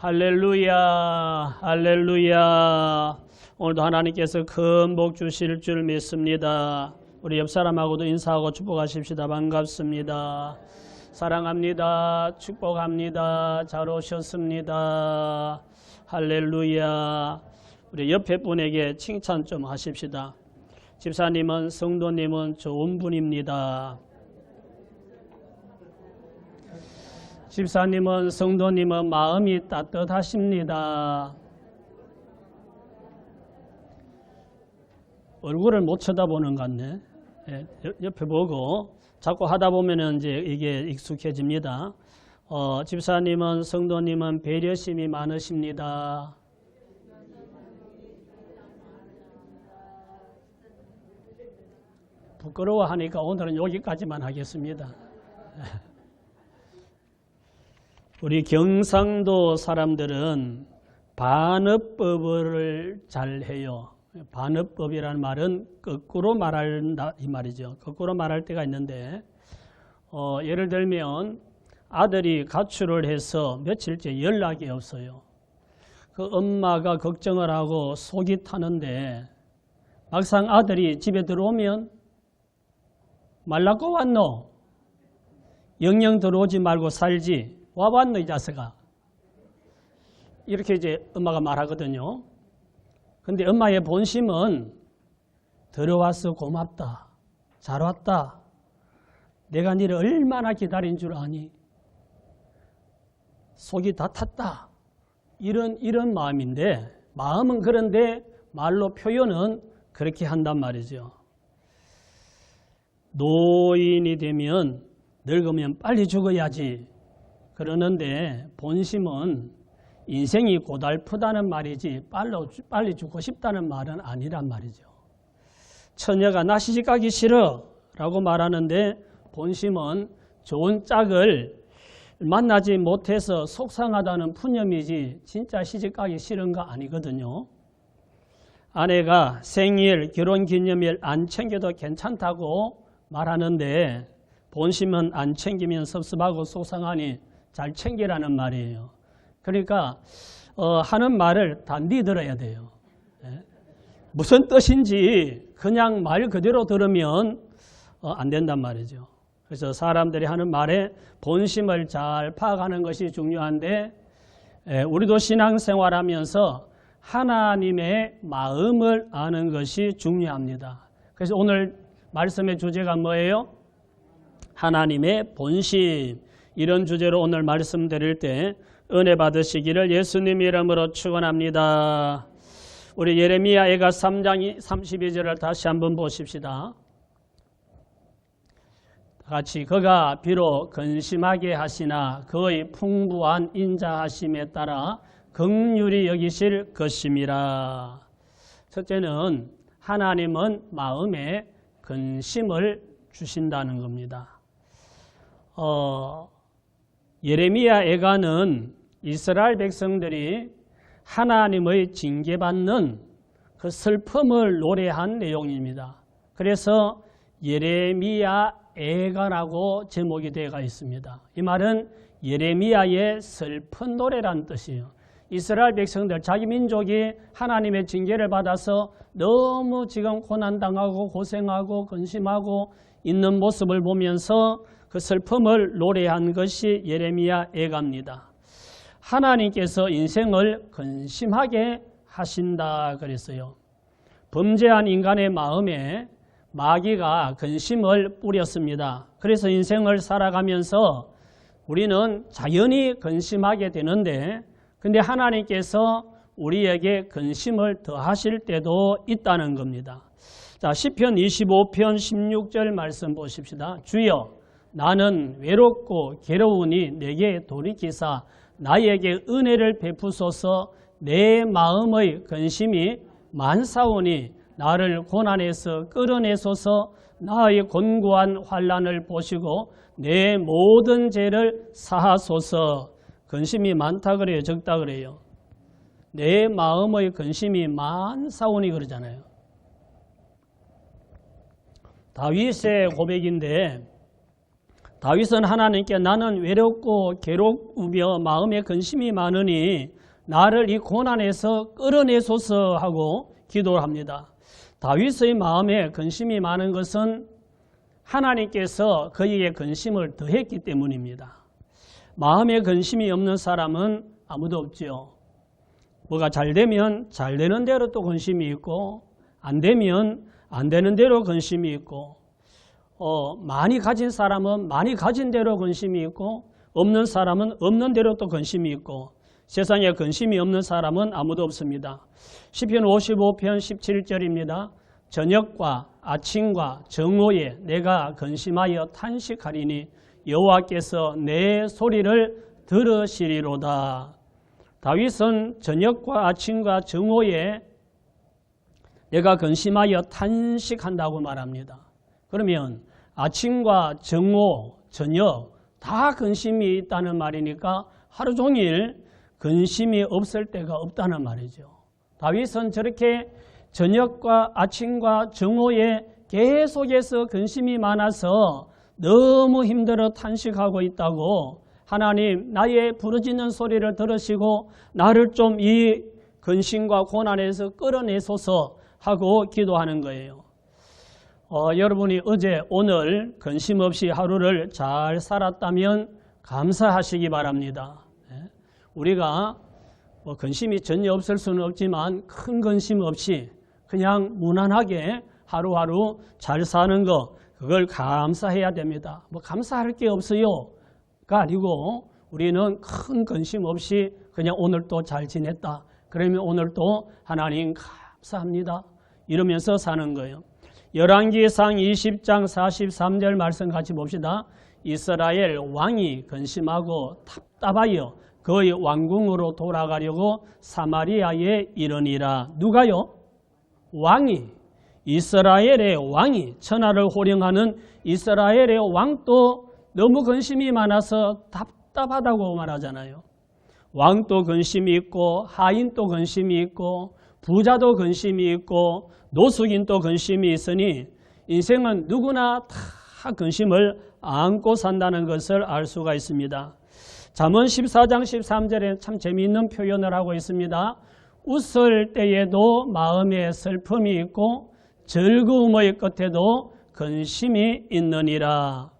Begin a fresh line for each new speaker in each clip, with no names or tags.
할렐루야, 할렐루야. 오늘도 하나님께서 큰 복 주실 줄 믿습니다. 우리 옆 사람하고도 인사하고 축복하십시다. 반갑습니다. 사랑합니다. 축복합니다. 잘 오셨습니다. 할렐루야. 우리 옆에 분에게 칭찬 좀 하십시다. 집사님은, 성도님은 좋은 분입니다. 집사님은, 성도님은 마음이 따뜻하십니다. 얼굴을 못 쳐다보는 것 같네. 옆에 보고 자꾸 하다 보면은 이제 이게 익숙해집니다. 집사님은, 성도님은 배려심이 많으십니다. 부끄러워하니까 오늘은 여기까지만 하겠습니다. 우리 경상도 사람들은 반어법을 잘 해요. 반어법이라는 말은 거꾸로 말한다 이 말이죠. 거꾸로 말할 때가 있는데 예를 들면 아들이 가출을 해서 며칠째 연락이 없어요. 그 엄마가 걱정을 하고 속이 타는데 막상 아들이 집에 들어오면 말라고 왔노? 영영 들어오지 말고 살지. 와봤노 이 자식아. 이렇게 이제 엄마가 말하거든요. 근데 엄마의 본심은 들어와서 고맙다. 잘 왔다. 내가 니를 얼마나 기다린 줄 아니? 속이 다 탔다. 이런 마음인데 마음은 그런데 말로 표현은 그렇게 한단 말이죠. 노인이 되면 늙으면 빨리 죽어야지. 그러는데 본심은 인생이 고달프다는 말이지 빨리 죽고 싶다는 말은 아니란 말이죠. 처녀가 나 시집가기 싫어 라고 말하는데 본심은 좋은 짝을 만나지 못해서 속상하다는 푸념이지 진짜 시집가기 싫은 거 아니거든요. 아내가 생일, 결혼기념일 안 챙겨도 괜찮다고 말하는데 본심은 안 챙기면 섭섭하고 속상하니 잘 챙기라는 말이에요. 그러니까 하는 말을 단디 들어야 돼요. 무슨 뜻인지 그냥 말 그대로 들으면 안 된단 말이죠. 그래서 사람들이 하는 말에 본심을 잘 파악하는 것이 중요한데 우리도 신앙생활하면서 하나님의 마음을 아는 것이 중요합니다. 그래서 오늘 말씀의 주제가 뭐예요? 하나님의 본심. 이런 주제로 오늘 말씀드릴 때 은혜 받으시기를 예수님 이름으로 축원합니다. 우리 예레미야애가 3장 32절을 다시 한번 보십시다. 같이 그가 비록 근심하게 하시나 그의 풍부한 인자하심에 따라 긍휼히 여기실 것임이라. 첫째는 하나님은 마음에 근심을 주신다는 겁니다. 예레미야 애가는 이스라엘 백성들이 하나님의 징계받는 그 슬픔을 노래한 내용입니다. 그래서 예레미야 애가라고 제목이 되어 있습니다. 이 말은 예레미야의 슬픈 노래란 뜻이에요. 이스라엘 백성들, 자기 민족이 하나님의 징계를 받아서 너무 지금 고난당하고 고생하고 근심하고 있는 모습을 보면서 그 슬픔을 노래한 것이 예레미야 애가입니다. 하나님께서 인생을 근심하게 하신다 그랬어요. 범죄한 인간의 마음에 마귀가 근심을 뿌렸습니다. 그래서 인생을 살아가면서 우리는 자연히 근심하게 되는데 근데 하나님께서 우리에게 근심을 더하실 때도 있다는 겁니다. 자, 시편 25편 16절 말씀 보십시다. 주여 나는 외롭고 괴로우니 내게 돌이키사 나에게 은혜를 베푸소서. 내 마음의 근심이 많사오니 나를 고난에서 끌어내소서. 나의 곤고한 환난을 보시고 내 모든 죄를 사하소서. 근심이 많다 그래요? 적다 그래요? 내 마음의 근심이 많사오니 그러잖아요. 다윗의 고백인데 다윗은 하나님께 나는 외롭고 괴롭으며 마음에 근심이 많으니 나를 이 고난에서 끌어내소서 하고 기도를 합니다. 다윗의 마음에 근심이 많은 것은 하나님께서 그에게 근심을 더했기 때문입니다. 마음에 근심이 없는 사람은 아무도 없지요. 뭐가 잘 되면 잘 되는 대로 또 근심이 있고 안 되면 안 되는 대로 근심이 있고 많이 가진 사람은 많이 가진 대로 근심이 있고 없는 사람은 없는 대로 또 근심이 있고 세상에 근심이 없는 사람은 아무도 없습니다. 시편 55편 17절입니다. 저녁과 아침과 정오에 내가 근심하여 탄식하리니 여호와께서 내 소리를 들으시리로다. 다윗은 저녁과 아침과 정오에 내가 근심하여 탄식한다고 말합니다. 그러면 아침과 정오, 저녁 다 근심이 있다는 말이니까 하루 종일 근심이 없을 때가 없다는 말이죠. 다윗은 저렇게 저녁과 아침과 정오에 계속해서 근심이 많아서 너무 힘들어 탄식하고 있다고 하나님 나의 부르짖는 소리를 들으시고 나를 좀 이 근심과 고난에서 끌어내소서 하고 기도하는 거예요. 여러분이 어제 오늘 근심 없이 하루를 잘 살았다면 감사하시기 바랍니다. 우리가 근심이 전혀 없을 수는 없지만 큰 근심 없이 그냥 무난하게 하루하루 잘 사는 거 그걸 감사해야 됩니다. 감사할 게 없어요가 아니고 우리는 큰 근심 없이 그냥 오늘도 잘 지냈다. 그러면 오늘도 하나님 감사합니다. 이러면서 사는 거예요. 열왕기상 20장 43절 말씀 같이 봅시다. 이스라엘 왕이 근심하고 답답하여 그의 왕궁으로 돌아가려고 사마리아에 이르니라. 누가요? 왕이, 이스라엘의 왕이, 천하를 호령하는 이스라엘의 왕도 너무 근심이 많아서 답답하다고 말하잖아요. 왕도 근심이 있고 하인도 근심이 있고 부자도 근심이 있고 노숙인도 근심이 있으니 인생은 누구나 다 근심을 안고 산다는 것을 알 수가 있습니다. 잠언 14장 13절에 참 재미있는 표현을 하고 있습니다. 웃을 때에도 마음에 슬픔이 있고 즐거움의 끝에도 근심이 있느니라.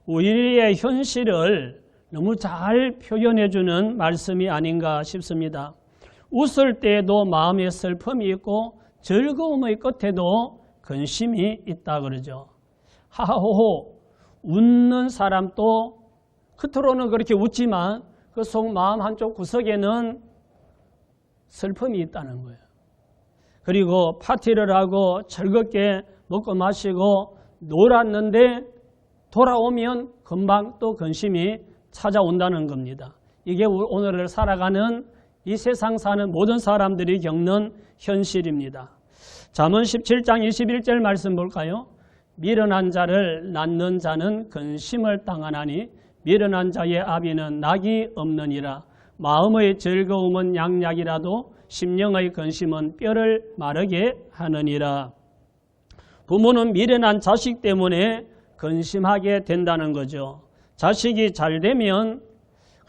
우리의 현실을 너무 잘 표현해 주는 말씀이 아닌가 싶습니다. 웃을 때에도 마음에 슬픔이 있고 즐거움의 끝에도 근심이 있다 그러죠. 하하호호 웃는 사람도 겉으로는 그렇게 웃지만 그 속 마음 한쪽 구석에는 슬픔이 있다는 거예요. 그리고 파티를 하고 즐겁게 먹고 마시고 놀았는데 돌아오면 금방 또 근심이 찾아온다는 겁니다. 이게 오늘을 살아가는 이 세상 사는 모든 사람들이 겪는 현실입니다. 잠언 17장 21절 말씀 볼까요? 미련한 자를 낳는 자는 근심을 당하나니 미련한 자의 아비는 낙이 없느니라. 마음의 즐거움은 양약이라도 심령의 근심은 뼈를 마르게 하느니라. 부모는 미련한 자식 때문에 근심하게 된다는 거죠. 자식이 잘 되면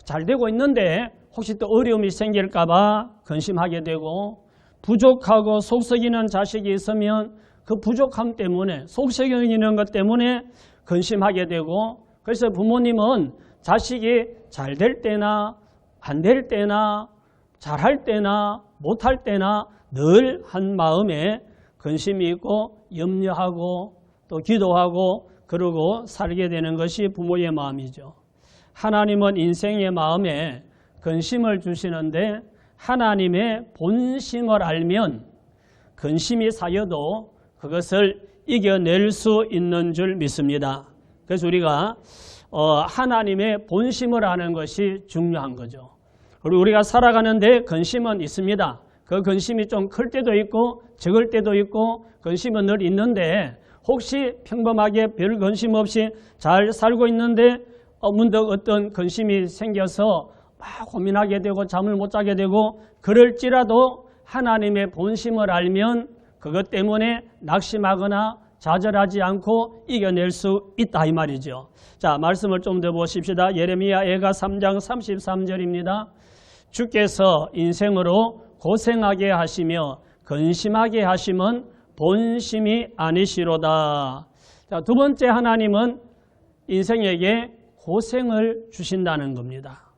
잘 되고 있는데 혹시 또 어려움이 생길까 봐 근심하게 되고 부족하고 속썩이는 자식이 있으면 그 부족함 때문에 속썩이는 것 때문에 근심하게 되고 그래서 부모님은 자식이 잘 될 때나 안 될 때나 잘할 때나 못할 때나 늘 한 마음에 근심이 있고 염려하고 또 기도하고 그러고 살게 되는 것이 부모의 마음이죠. 하나님은 인생의 마음에 근심을 주시는데 하나님의 본심을 알면 근심이 쌓여도 그것을 이겨낼 수 있는 줄 믿습니다. 그래서 우리가 하나님의 본심을 아는 것이 중요한 거죠. 그리고 우리가 살아가는데 근심은 있습니다. 그 근심이 좀 클 때도 있고 적을 때도 있고 근심은 늘 있는데 혹시 평범하게 별 근심 없이 잘 살고 있는데 문득 어떤 근심이 생겨서 막 고민하게 되고 잠을 못 자게 되고 그럴지라도 하나님의 본심을 알면 그것 때문에 낙심하거나 좌절하지 않고 이겨낼 수 있다 이 말이죠. 자, 말씀을 좀 더 보십시다. 예레미야 애가 3장 33절입니다. 주께서 인생으로 고생하게 하시며 근심하게 하심은 본심이 아니시로다. 자, 두 번째, 하나님은 인생에게 고생을 주신다는 겁니다.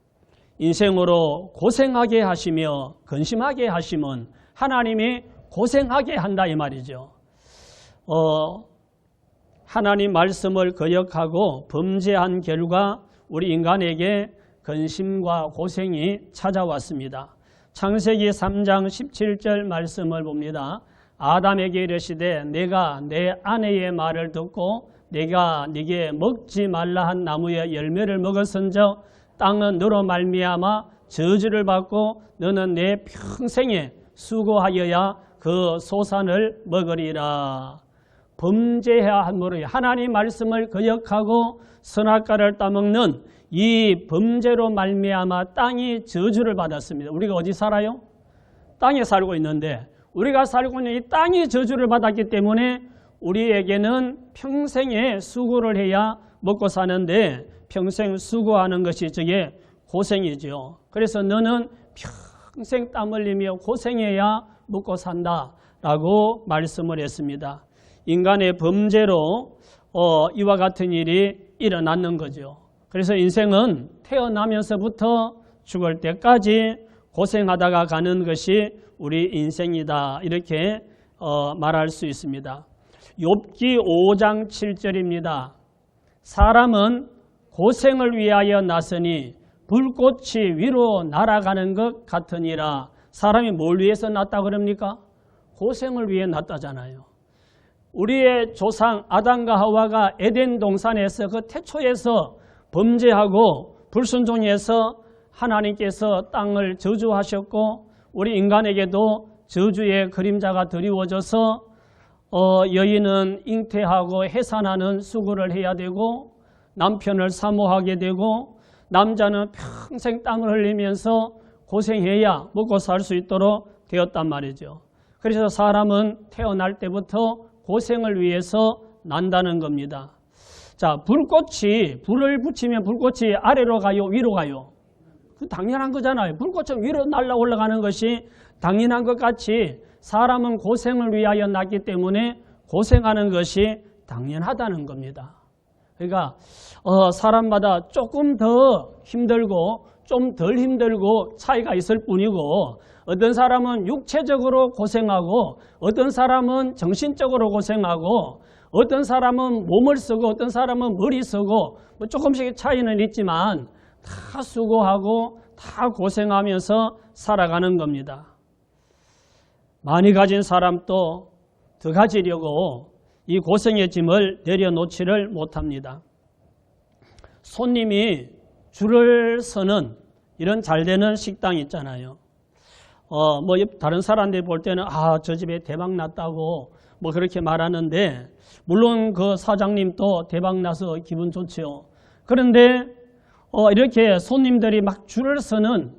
인생으로 고생하게 하시며 근심하게 하심은 하나님이 고생하게 한다 이 말이죠. 하나님 말씀을 거역하고 범죄한 결과 우리 인간에게 근심과 고생이 찾아왔습니다. 창세기 3장 17절 말씀을 봅니다. 아담에게 이르시되 내가 내 아내의 말을 듣고 내가 네게 먹지 말라 한 나무의 열매를 먹었은즉 땅은 너로 말미암아 저주를 받고 너는 내 평생에 수고하여야 그 소산을 먹으리라. 범죄해야 함으로 하나님 말씀을 거역하고 선악과를 따먹는 이 범죄로 말미암아 땅이 저주를 받았습니다. 우리가 어디 살아요? 땅에 살고 있는데 우리가 살고 있는 이 땅이 저주를 받았기 때문에 우리에게는 평생에 수고를 해야 먹고 사는데 평생 수고하는 것이 저게 고생이죠. 그래서 너는 평생 땀 흘리며 고생해야 먹고 산다라고 말씀을 했습니다. 인간의 범죄로 이와 같은 일이 일어났는 거죠. 그래서 인생은 태어나면서부터 죽을 때까지 고생하다가 가는 것이 우리 인생이다 이렇게 말할 수 있습니다. 욥기 5장 7절입니다. 사람은 고생을 위하여 났으니 불꽃이 위로 날아가는 것 같으니라. 사람이 뭘 위해서 났다 그럽니까? 고생을 위해 났다잖아요. 우리의 조상 아담과 하와가 에덴 동산에서 그 태초에서 범죄하고 불순종해서 하나님께서 땅을 저주하셨고 우리 인간에게도 저주의 그림자가 드리워져서 여인은 잉태하고 해산하는 수고를 해야 되고 남편을 사모하게 되고 남자는 평생 땀을 흘리면서 고생해야 먹고 살 수 있도록 되었단 말이죠. 그래서 사람은 태어날 때부터 고생을 위해서 난다는 겁니다. 자, 불을 붙이면 불꽃이 아래로 가요, 위로 가요? 그 당연한 거잖아요. 불꽃은 위로 날아 올라가는 것이 당연한 것 같이 사람은 고생을 위하여 났기 때문에 고생하는 것이 당연하다는 겁니다. 그러니까 사람마다 조금 더 힘들고 좀 덜 힘들고 차이가 있을 뿐이고 어떤 사람은 육체적으로 고생하고 어떤 사람은 정신적으로 고생하고 어떤 사람은 몸을 쓰고 어떤 사람은 머리 쓰고 뭐 조금씩 차이는 있지만 다 수고하고 다 고생하면서 살아가는 겁니다. 많이 가진 사람도 더 가지려고 이 고생의 짐을 내려놓지를 못합니다. 손님이 줄을 서는 이런 잘되는 식당 있잖아요. 뭐 다른 사람들이 볼 때는 저 집에 대박 났다고 뭐 그렇게 말하는데 물론 그 사장님도 대박 나서 기분 좋죠. 그런데 이렇게 손님들이 막 줄을 서는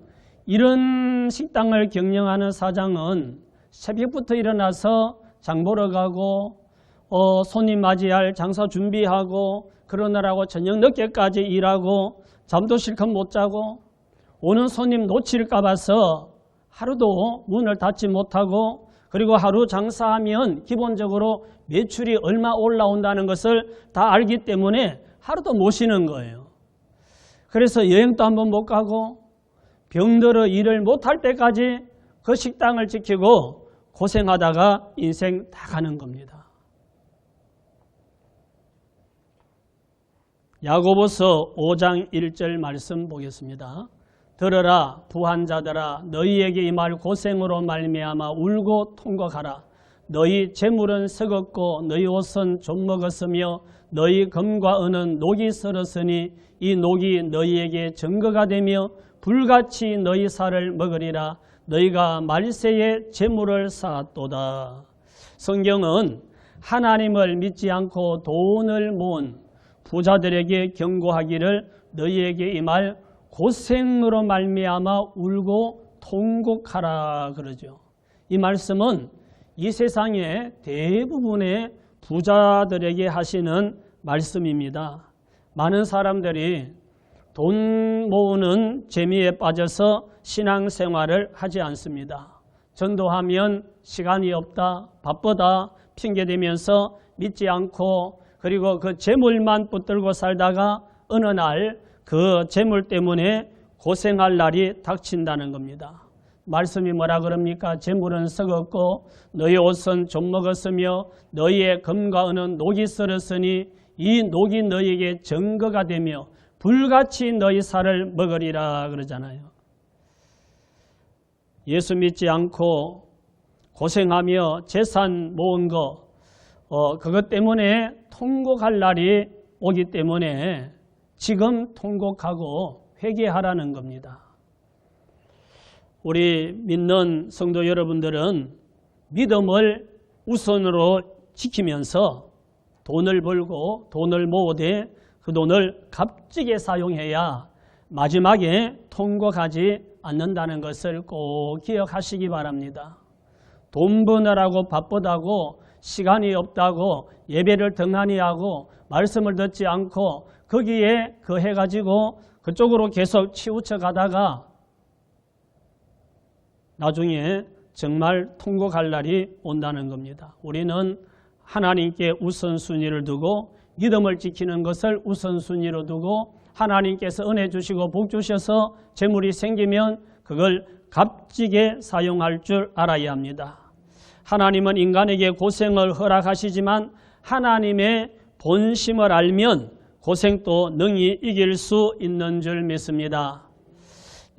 이런 식당을 경영하는 사장은 새벽부터 일어나서 장 보러 가고 손님 맞이할 장사 준비하고 그러느라고 저녁 늦게까지 일하고 잠도 실컷 못 자고 오는 손님 놓칠까 봐서 하루도 문을 닫지 못하고 그리고 하루 장사하면 기본적으로 매출이 얼마 올라온다는 것을 다 알기 때문에 하루도 못 쉬는 거예요. 그래서 여행도 한번 못 가고 병들어 일을 못할 때까지 그 식당을 지키고 고생하다가 인생 다 가는 겁니다. 야고보서 5장 1절 말씀 보겠습니다. 들으라 부한자들아 너희에게 임할 고생으로 말미암아 울고 통곡하라. 너희 재물은 썩었고 너희 옷은 좀 먹었으며 너희 금과 은은 녹이 슬었으니 이 녹이 너희에게 증거가 되며 불같이 너희 살을 먹으리라. 너희가 말세에 재물을 쌓았도다. 성경은 하나님을 믿지 않고 돈을 모은 부자들에게 경고하기를 너희에게 임할 고생으로 말미암아 울고 통곡하라 그러죠. 이 말씀은 이 세상의 대부분의 부자들에게 하시는 말씀입니다. 많은 사람들이 돈 모으는 재미에 빠져서 신앙생활을 하지 않습니다. 전도하면 시간이 없다, 바쁘다 핑계대면서 믿지 않고 그리고 그 재물만 붙들고 살다가 어느 날 그 재물 때문에 고생할 날이 닥친다는 겁니다. 말씀이 뭐라 그럽니까? 재물은 썩었고 너희 옷은 좀 먹었으며 너희의 금과 은은 녹이 썰었으니 이 녹이 너희에게 증거가 되며 불같이 너희 살을 먹으리라 그러잖아요. 예수 믿지 않고 고생하며 재산 모은 거 그것 때문에 통곡할 날이 오기 때문에 지금 통곡하고 회개하라는 겁니다. 우리 믿는 성도 여러분들은 믿음을 우선으로 지키면서 돈을 벌고 돈을 모으되 그 돈을 값지게 사용해야 마지막에 통곡하지 않는다는 것을 꼭 기억하시기 바랍니다. 돈 버느라고 바쁘다고 시간이 없다고 예배를 등한히 하고 말씀을 듣지 않고 거기에 해가지고 그쪽으로 계속 치우쳐 가다가 나중에 정말 통곡할 날이 온다는 겁니다. 우리는 하나님께 우선순위를 두고 믿음을 지키는 것을 우선순위로 두고 하나님께서 은혜 주시고 복 주셔서 재물이 생기면 그걸 값지게 사용할 줄 알아야 합니다. 하나님은 인간에게 고생을 허락하시지만 하나님의 본심을 알면 고생도 능히 이길 수 있는 줄 믿습니다.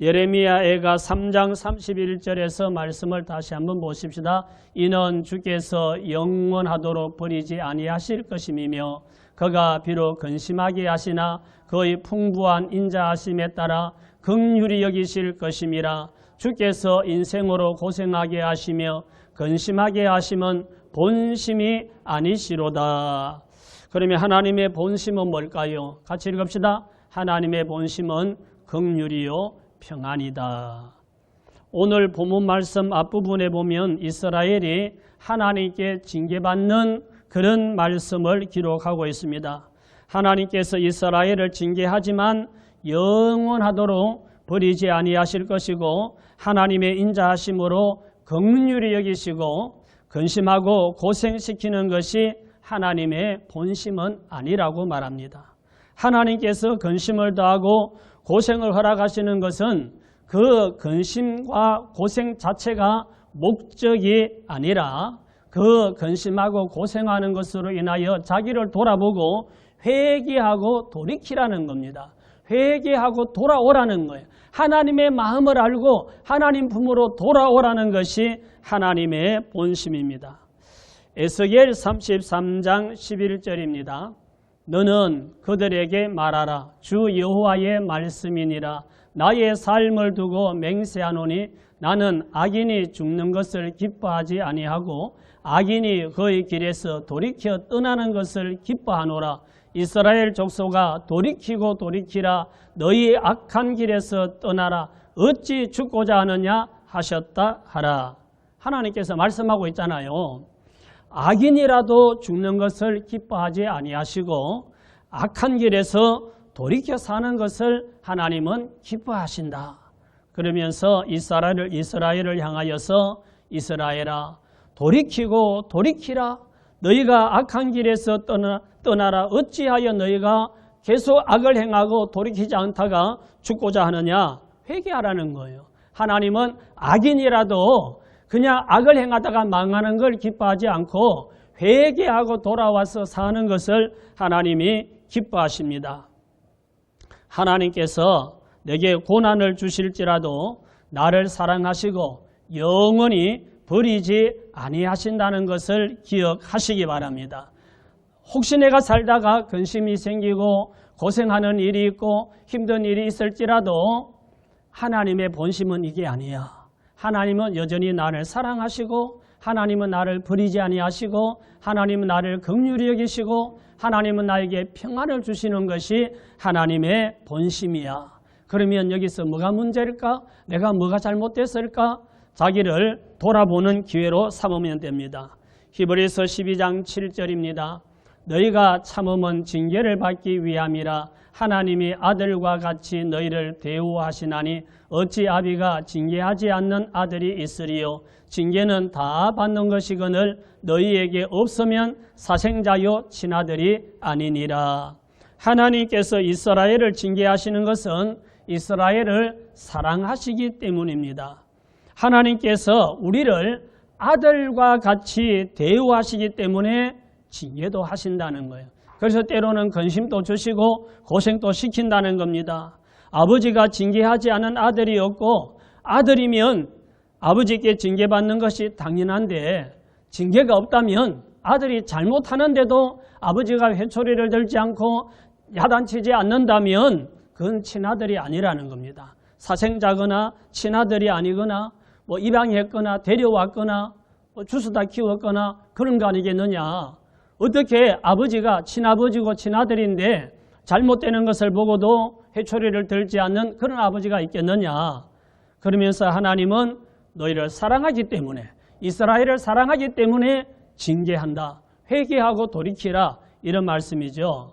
예레미야애가 3장 31절에서 말씀을 다시 한번 보십시다. 이는 주께서 영원하도록 버리지 아니하실 것임이며 그가 비록 근심하게 하시나 그의 풍부한 인자하심에 따라 긍휼히 여기실 것임이라. 주께서 인생으로 고생하게 하시며 근심하게 하심은 본심이 아니시로다. 그러면 하나님의 본심은 뭘까요? 같이 읽읍시다. 하나님의 본심은 긍휼이요 평안이다. 오늘 본문 말씀 앞부분에 보면 이스라엘이 하나님께 징계받는 그런 말씀을 기록하고 있습니다. 하나님께서 이스라엘을 징계하지만 영원하도록 버리지 아니하실 것이고 하나님의 인자하심으로 긍휼히 여기시고 근심하고 고생시키는 것이 하나님의 본심은 아니라고 말합니다. 하나님께서 근심을 더하고 고생을 허락하시는 것은 그 근심과 고생 자체가 목적이 아니라 그 근심하고 고생하는 것으로 인하여 자기를 돌아보고 회개하고 돌이키라는 겁니다. 회개하고 돌아오라는 거예요. 하나님의 마음을 알고 하나님 품으로 돌아오라는 것이 하나님의 본심입니다. 에스겔 33장 11절입니다. 너는 그들에게 말하라. 주 여호와의 말씀이니라. 나의 삶을 두고 맹세하노니 나는 악인이 죽는 것을 기뻐하지 아니하고 악인이 그의 길에서 돌이켜 떠나는 것을 기뻐하노라. 이스라엘 족속아 돌이키고 돌이키라. 너희 악한 길에서 떠나라. 어찌 죽고자 하느냐 하셨다 하라. 하나님께서 말씀하고 있잖아요. 악인이라도 죽는 것을 기뻐하지 아니하시고 악한 길에서 돌이켜 사는 것을 하나님은 기뻐하신다. 그러면서 이스라엘을 향하여서 이스라엘아 돌이키고 돌이키라. 너희가 악한 길에서 떠나라. 어찌하여 너희가 계속 악을 행하고 돌이키지 않다가 죽고자 하느냐. 회개하라는 거예요. 하나님은 악인이라도 그냥 악을 행하다가 망하는 걸 기뻐하지 않고 회개하고 돌아와서 사는 것을 하나님이 기뻐하십니다. 하나님께서 내게 고난을 주실지라도 나를 사랑하시고 영원히 버리지 아니하신다는 것을 기억하시기 바랍니다. 혹시 내가 살다가 근심이 생기고 고생하는 일이 있고 힘든 일이 있을지라도 하나님의 본심은 이게 아니야. 하나님은 여전히 나를 사랑하시고 하나님은 나를 버리지 아니하시고 하나님은 나를 긍휼히 여기시고 하나님은 나에게 평안을 주시는 것이 하나님의 본심이야. 그러면 여기서 뭐가 문제일까? 내가 뭐가 잘못됐을까? 자기를 돌아보는 기회로 삼으면 됩니다. 히브리서 12장 7절입니다. 너희가 참음은 징계를 받기 위함이라 하나님이 아들과 같이 너희를 대우하시나니 어찌 아비가 징계하지 않는 아들이 있으리요. 징계는 다 받는 것이거늘 너희에게 없으면 사생자요 친아들이 아니니라. 하나님께서 이스라엘을 징계하시는 것은 이스라엘을 사랑하시기 때문입니다. 하나님께서 우리를 아들과 같이 대우하시기 때문에 징계도 하신다는 거예요. 그래서 때로는 근심도 주시고 고생도 시킨다는 겁니다. 아버지가 징계하지 않은 아들이 없고 아들이면 아버지께 징계받는 것이 당연한데 징계가 없다면 아들이 잘못하는데도 아버지가 회초리를 들지 않고 야단치지 않는다면 그건 친아들이 아니라는 겁니다. 사생자거나 친아들이 아니거나 입양했거나 데려왔거나 주스다 키웠거나 그런 거 아니겠느냐. 어떻게 아버지가 친아버지고 친아들인데 잘못되는 것을 보고도 회초리를 들지 않는 그런 아버지가 있겠느냐. 그러면서 하나님은 너희를 사랑하기 때문에 이스라엘을 사랑하기 때문에 징계한다. 회개하고 돌이키라 이런 말씀이죠.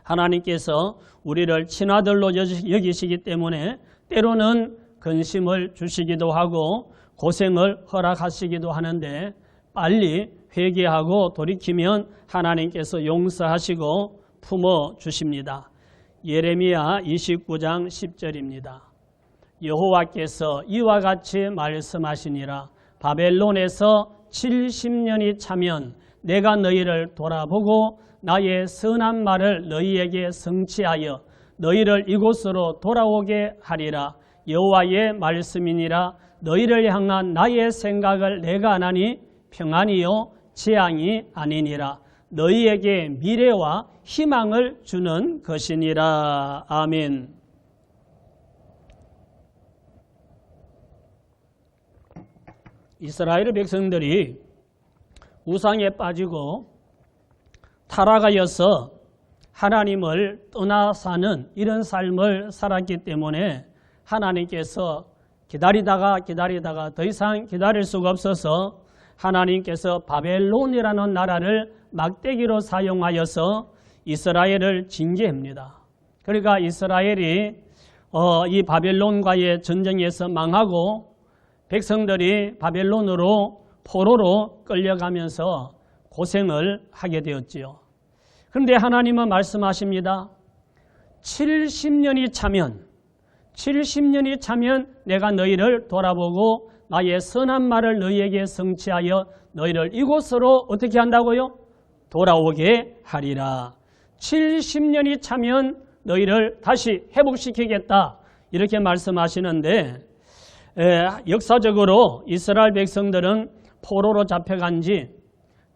하나님께서 우리를 친아들로 여기시기 때문에 때로는 근심을 주시기도 하고 고생을 허락하시기도 하는데 빨리 회개하고 돌이키면 하나님께서 용서하시고 품어주십니다. 예레미야 29장 10절입니다. 여호와께서 이와 같이 말씀하시니라. 바벨론에서 70년이 차면 내가 너희를 돌아보고 나의 선한 말을 너희에게 성취하여 너희를 이곳으로 돌아오게 하리라. 여호와의 말씀이니라. 너희를 향한 나의 생각을 내가 안 하니 평안이요 재앙이 아니니라. 너희에게 미래와 희망을 주는 것이니라. 아멘. 이스라엘 백성들이 우상에 빠지고 타락하여서 하나님을 떠나 사는 이런 삶을 살았기 때문에 하나님께서 기다리다가 더 이상 기다릴 수가 없어서 하나님께서 바벨론이라는 나라를 막대기로 사용하여서 이스라엘을 징계합니다. 그러니까 이스라엘이 이 바벨론과의 전쟁에서 망하고 백성들이 바벨론으로 포로로 끌려가면서 고생을 하게 되었지요. 그런데 하나님은 말씀하십니다. 70년이 차면 내가 너희를 돌아보고 나의 선한 말을 너희에게 성취하여 너희를 이곳으로 어떻게 한다고요? 돌아오게 하리라. 70년이 차면 너희를 다시 회복시키겠다. 이렇게 말씀하시는데 역사적으로 이스라엘 백성들은 포로로 잡혀간 지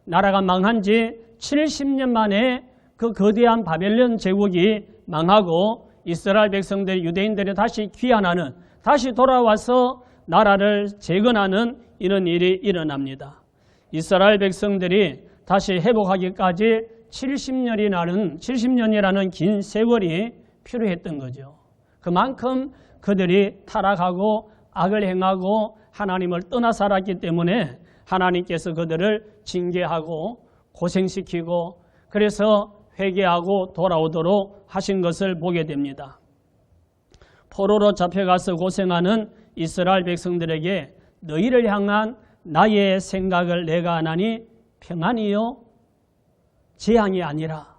나라가 망한 지 70년 만에 그 거대한 바벨론 제국이 망하고 이스라엘 백성들 유대인들이 다시 귀환하는 다시 돌아와서 나라를 재건하는 이런 일이 일어납니다. 이스라엘 백성들이 다시 회복하기까지 70년이라는 긴 세월이 필요했던 거죠. 그만큼 그들이 타락하고 악을 행하고 하나님을 떠나 살았기 때문에 하나님께서 그들을 징계하고 고생시키고 그래서 회개하고 돌아오도록 하신 것을 보게 됩니다. 포로로 잡혀가서 고생하는 이스라엘 백성들에게 너희를 향한 나의 생각을 내가 안 하니 평안이요 재앙이 아니라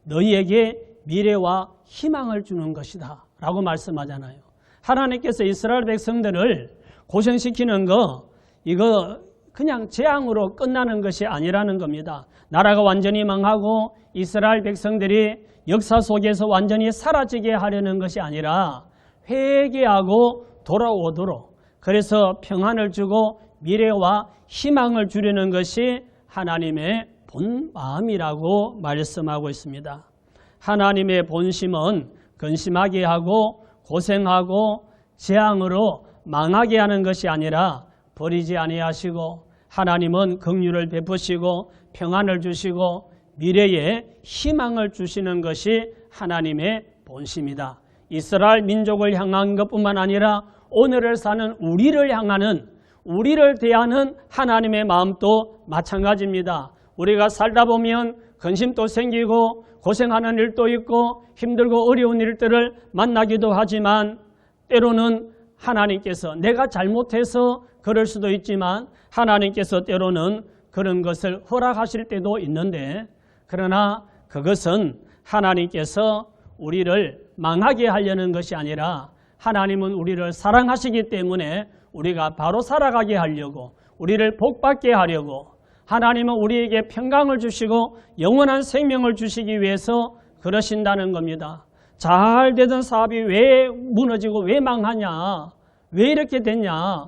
너희에게 미래와 희망을 주는 것이다 라고 말씀하잖아요. 하나님께서 이스라엘 백성들을 고생시키는 거 이거 그냥 재앙으로 끝나는 것이 아니라는 겁니다. 나라가 완전히 망하고 이스라엘 백성들이 역사 속에서 완전히 사라지게 하려는 것이 아니라 회개하고 돌아오도록 그래서 평안을 주고 미래와 희망을 주려는 것이 하나님의 본 마음이라고 말씀하고 있습니다. 하나님의 본심은 근심하게 하고 고생하고 재앙으로 망하게 하는 것이 아니라 버리지 아니하시고 하나님은 긍휼을 베푸시고 평안을 주시고 미래에 희망을 주시는 것이 하나님의 본심이다. 이스라엘 민족을 향한 것뿐만 아니라 오늘을 사는 우리를 향하는 우리를 대하는 하나님의 마음도 마찬가지입니다. 우리가 살다 보면 근심도 생기고 고생하는 일도 있고 힘들고 어려운 일들을 만나기도 하지만 때로는 하나님께서 내가 잘못해서 그럴 수도 있지만 하나님께서 때로는 그런 것을 허락하실 때도 있는데 그러나 그것은 하나님께서 우리를 망하게 하려는 것이 아니라 하나님은 우리를 사랑하시기 때문에 우리가 바로 살아가게 하려고 우리를 복받게 하려고 하나님은 우리에게 평강을 주시고 영원한 생명을 주시기 위해서 그러신다는 겁니다. 잘 되던 사업이 왜 무너지고 왜 망하냐? 왜 이렇게 됐냐?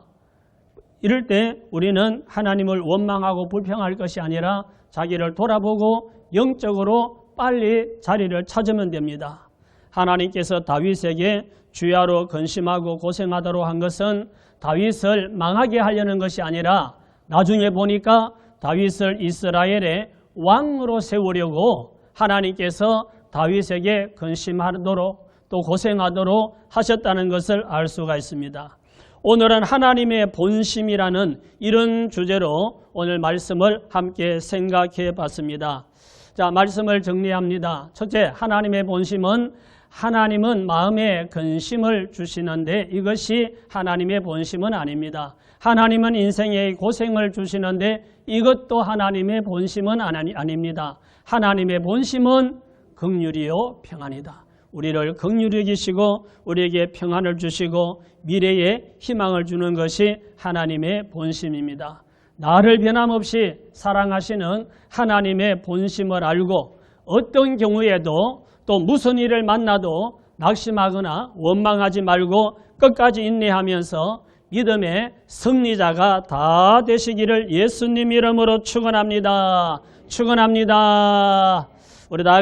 이럴 때 우리는 하나님을 원망하고 불평할 것이 아니라 자기를 돌아보고 영적으로 빨리 자리를 찾으면 됩니다. 하나님께서 다윗에게 주야로 근심하고 고생하도록 한 것은 다윗을 망하게 하려는 것이 아니라 나중에 보니까 다윗을 이스라엘의 왕으로 세우려고 하나님께서 다윗에게 근심하도록 또 고생하도록 하셨다는 것을 알 수가 있습니다. 오늘은 하나님의 본심이라는 이런 주제로 오늘 말씀을 함께 생각해 봤습니다. 자, 말씀을 정리합니다. 첫째, 하나님의 본심은 하나님은 마음에 근심을 주시는데 이것이 하나님의 본심은 아닙니다. 하나님은 인생에 고생을 주시는데 이것도 하나님의 본심은 아닙니다. 하나님의 본심은 긍휼이요 평안이다. 우리를 긍휼히 여기시고 우리에게 평안을 주시고 미래에 희망을 주는 것이 하나님의 본심입니다. 나를 변함없이 사랑하시는 하나님의 본심을 알고 어떤 경우에도 또 무슨 일을 만나도 낙심하거나 원망하지 말고 끝까지 인내하면서 믿음의 승리자가 다 되시기를 예수님 이름으로 축원합니다. 축원합니다. 우리 다